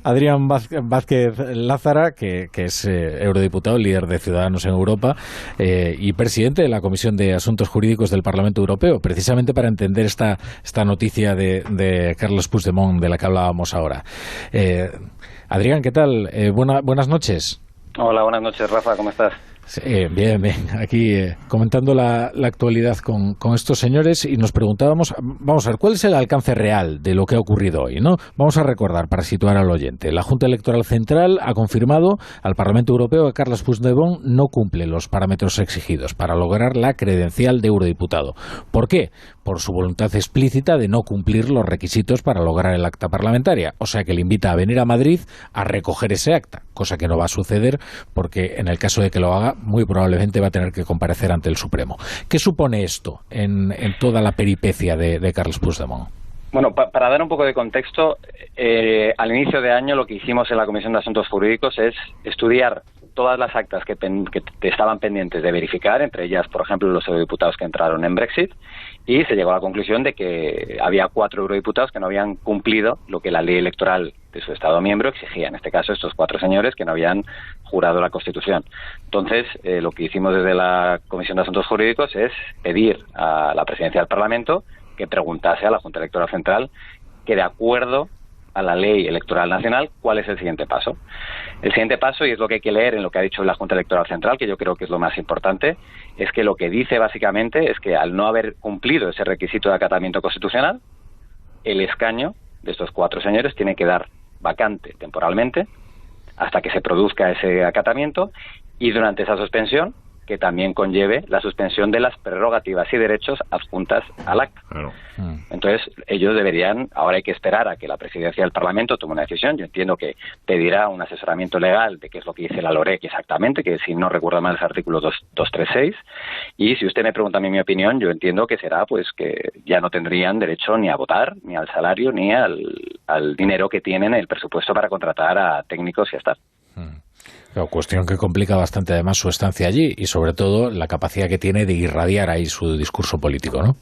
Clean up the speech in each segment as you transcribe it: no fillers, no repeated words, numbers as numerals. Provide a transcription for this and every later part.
Adrián Vázquez Lázara, que es eurodiputado, líder de Ciudadanos en Europa y presidente de la Comisión de Asuntos Jurídicos del Parlamento Europeo, precisamente para entender esta noticia de Carles Puigdemont de la que hablábamos ahora. Adrián, ¿qué tal? Buenas noches. Hola, buenas noches, Rafa, ¿cómo estás? Bien. Aquí comentando la actualidad con estos señores y nos preguntábamos, vamos a ver, ¿cuál es el alcance real de lo que ha ocurrido hoy, ¿no? Vamos a recordar, para situar al oyente, la Junta Electoral Central ha confirmado al Parlamento Europeo que Carles Puigdemont no cumple los parámetros exigidos para lograr la credencial de eurodiputado. ¿Por qué? Por su voluntad explícita de no cumplir los requisitos para lograr el acta parlamentaria. O sea que le invita a venir a Madrid a recoger ese acta, cosa que no va a suceder porque en el caso de que lo haga, muy probablemente va a tener que comparecer ante el Supremo. ¿Qué supone esto en toda la peripecia de Carles Puigdemont? Bueno, para dar un poco de contexto, al inicio de año lo que hicimos en la Comisión de Asuntos Jurídicos es estudiar todas las actas que estaban pendientes de verificar, entre ellas, por ejemplo, los eurodiputados que entraron en Brexit, y se llegó a la conclusión de que había 4 eurodiputados que no habían cumplido lo que la ley electoral de su Estado miembro exigía. En este caso, estos 4 señores que no habían jurado la Constitución. Entonces, lo que hicimos desde la Comisión de Asuntos Jurídicos es pedir a la Presidencia del Parlamento que preguntase a la Junta Electoral Central que, de acuerdo a la ley electoral nacional, cuál es el siguiente paso. El siguiente paso, y es lo que hay que leer en lo que ha dicho la Junta Electoral Central, que yo creo que es lo más importante, es que lo que dice básicamente es que al no haber cumplido ese requisito de acatamiento constitucional, el escaño de estos 4 señores tiene que dar vacante temporalmente hasta que se produzca ese acatamiento, y durante esa suspensión que también conlleve la suspensión de las prerrogativas y derechos adjuntas al acta. Claro. Entonces, ellos deberían, ahora hay que esperar a que la Presidencia del Parlamento tome una decisión. Yo entiendo que pedirá un asesoramiento legal de qué es lo que dice la LOREC exactamente, que si no recuerdo mal es el artículo 236, y si usted me pregunta a mí mi opinión, yo entiendo que será pues que ya no tendrían derecho ni a votar, ni al salario, ni al dinero que tienen en el presupuesto para contratar a técnicos y a staff. Claro, cuestión que complica bastante además su estancia allí y sobre todo la capacidad que tiene de irradiar ahí su discurso político, ¿no?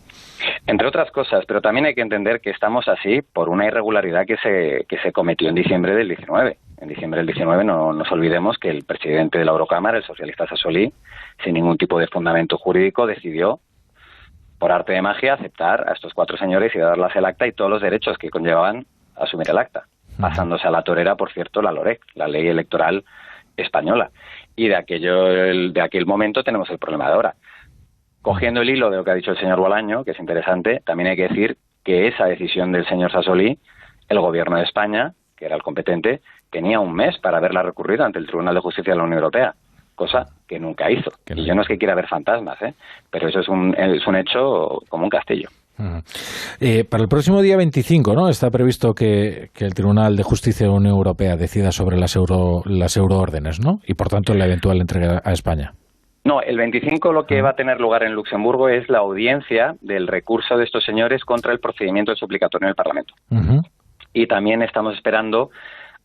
Entre otras cosas, pero también hay que entender que estamos así por una irregularidad que se cometió en diciembre del 19. En diciembre del 19 no nos olvidemos que el presidente de la Eurocámara, el socialista Sassoli, sin ningún tipo de fundamento jurídico, decidió, por arte de magia, aceptar a estos 4 señores y darles el acta y todos los derechos que conllevaban asumir el acta, pasándose a la torera, por cierto, la LOREC, la ley electoral española. Y de aquel momento tenemos el problema de ahora. Cogiendo el hilo de lo que ha dicho el señor Bolaño, que es interesante, también hay que decir que esa decisión del señor Sassoli, el gobierno de España, que era el competente, tenía un mes para haberla recurrido ante el Tribunal de Justicia de la Unión Europea, cosa que nunca hizo. Y yo no es que quiera ver fantasmas, pero eso es un hecho como un castillo. Para el próximo día 25, ¿no? Está previsto que el Tribunal de Justicia de la Unión Europea decida sobre las euroórdenes, ¿no? Y por tanto la eventual entrega a España. No, el 25 lo que va a tener lugar en Luxemburgo es la audiencia del recurso de estos señores contra el procedimiento suplicatorio en el Parlamento. Y también estamos esperando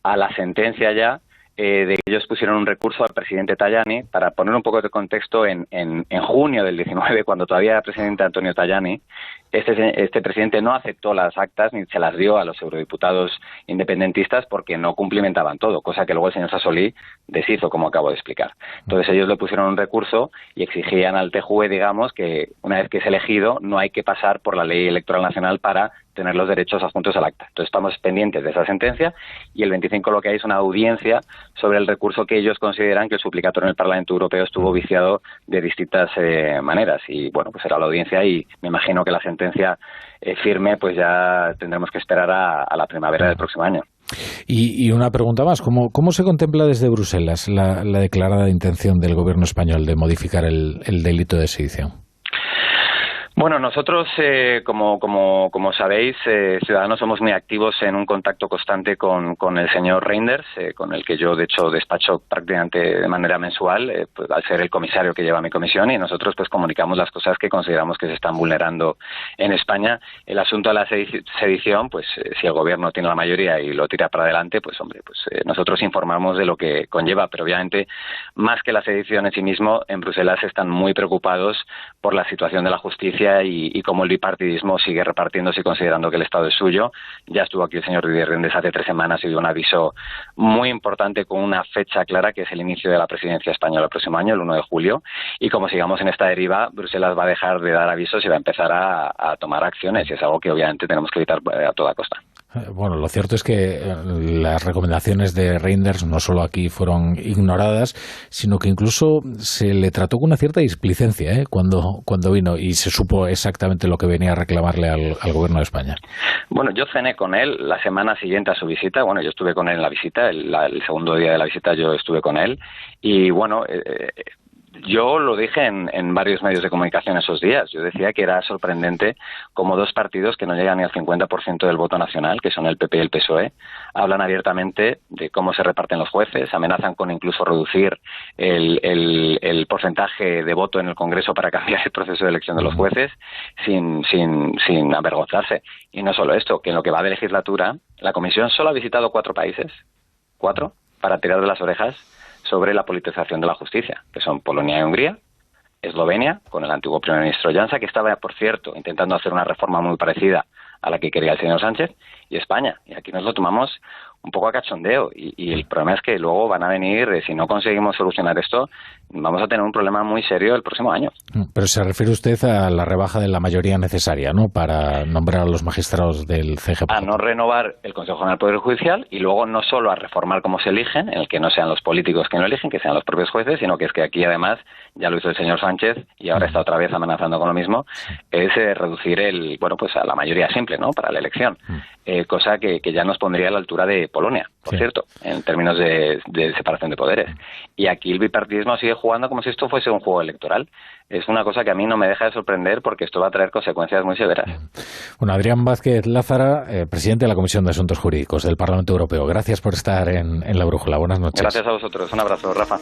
a la sentencia ya de que ellos pusieron un recurso al presidente Tajani. Para poner un poco de contexto, en junio del 19, cuando todavía era presidente Antonio Tajani, este presidente no aceptó las actas ni se las dio a los eurodiputados independentistas porque no cumplimentaban todo, cosa que luego el señor Sassoli deshizo, como acabo de explicar. Entonces ellos le pusieron un recurso y exigían al TJUE, digamos, que una vez que es elegido no hay que pasar por la ley electoral nacional para tener los derechos adjuntos al acta. Entonces estamos pendientes de esa sentencia y el 25 lo que hay es una audiencia sobre el recurso que ellos consideran que el suplicatorio en el Parlamento Europeo estuvo viciado de distintas maneras. Y bueno, pues será la audiencia y me imagino que la sentencia firme pues ya tendremos que esperar a la primavera del próximo año. Y una pregunta más, ¿cómo se contempla desde Bruselas la declarada intención del gobierno español de modificar el delito de sedición? Bueno, nosotros, como sabéis, Ciudadanos somos muy activos en un contacto constante con el señor Reinders, con el que yo, de hecho, despacho prácticamente de manera mensual, pues, al ser el comisario que lleva mi comisión, y nosotros pues comunicamos las cosas que consideramos que se están vulnerando en España. El asunto de la sedición, pues si el gobierno tiene la mayoría y lo tira para adelante, pues hombre, pues nosotros informamos de lo que conlleva, pero obviamente, más que la sedición en sí mismo, en Bruselas están muy preocupados por la situación de la justicia justicia y cómo el bipartidismo sigue repartiéndose y considerando que el Estado es suyo. Ya estuvo aquí el señor Didier Reynders hace 3 semanas y dio un aviso muy importante con una fecha clara, que es el inicio de la presidencia española el próximo año, el 1 de julio. Y como sigamos en esta deriva, Bruselas va a dejar de dar avisos y va a empezar a tomar acciones, y es algo que obviamente tenemos que evitar a toda costa. Bueno, lo cierto es que las recomendaciones de Reynders no solo aquí fueron ignoradas, sino que incluso se le trató con una cierta displicencia cuando vino, y se supo exactamente lo que venía a reclamarle al gobierno de España. Bueno, yo cené con él la semana siguiente a su visita. Bueno, yo estuve con él en la visita, el segundo día de la visita yo estuve con él, y bueno, yo lo dije en varios medios de comunicación esos días. Yo decía que era sorprendente cómo 2 partidos que no llegan ni al 50% del voto nacional, que son el PP y el PSOE, hablan abiertamente de cómo se reparten los jueces, amenazan con incluso reducir el porcentaje de voto en el Congreso para cambiar el proceso de elección de los jueces sin avergonzarse. Y no solo esto, que en lo que va de legislatura, la Comisión solo ha visitado 4 países, 4, para tirar de las orejas sobre la politización de la justicia, que son Polonia y Hungría, Eslovenia, con el antiguo primer ministro Janša, que estaba, por cierto, intentando hacer una reforma muy parecida a la que quería el señor Sánchez, y España. Y aquí nos lo tomamos un poco a cachondeo, y el problema es que luego van a venir, si no conseguimos solucionar esto, vamos a tener un problema muy serio el próximo año. Pero se refiere usted a la rebaja de la mayoría necesaria, ¿no?, para nombrar a los magistrados del CGP. A no renovar el Consejo General del Poder Judicial, y luego no solo a reformar cómo se eligen, en el que no sean los políticos que no eligen, que sean los propios jueces, sino que es que aquí además, ya lo hizo el señor Sánchez y ahora está otra vez amenazando con lo mismo, es reducir a la mayoría simple, ¿no?, para la elección, cosa que ya nos pondría a la altura de Polonia, por cierto, en términos de separación de poderes. Y aquí el bipartidismo sigue jugando como si esto fuese un juego electoral. Es una cosa que a mí no me deja de sorprender, porque esto va a traer consecuencias muy severas. Bueno, Adrián Vázquez Lázara, presidente de la Comisión de Asuntos Jurídicos del Parlamento Europeo. Gracias por estar en La Brújula. Buenas noches. Gracias a vosotros. Un abrazo, Rafa.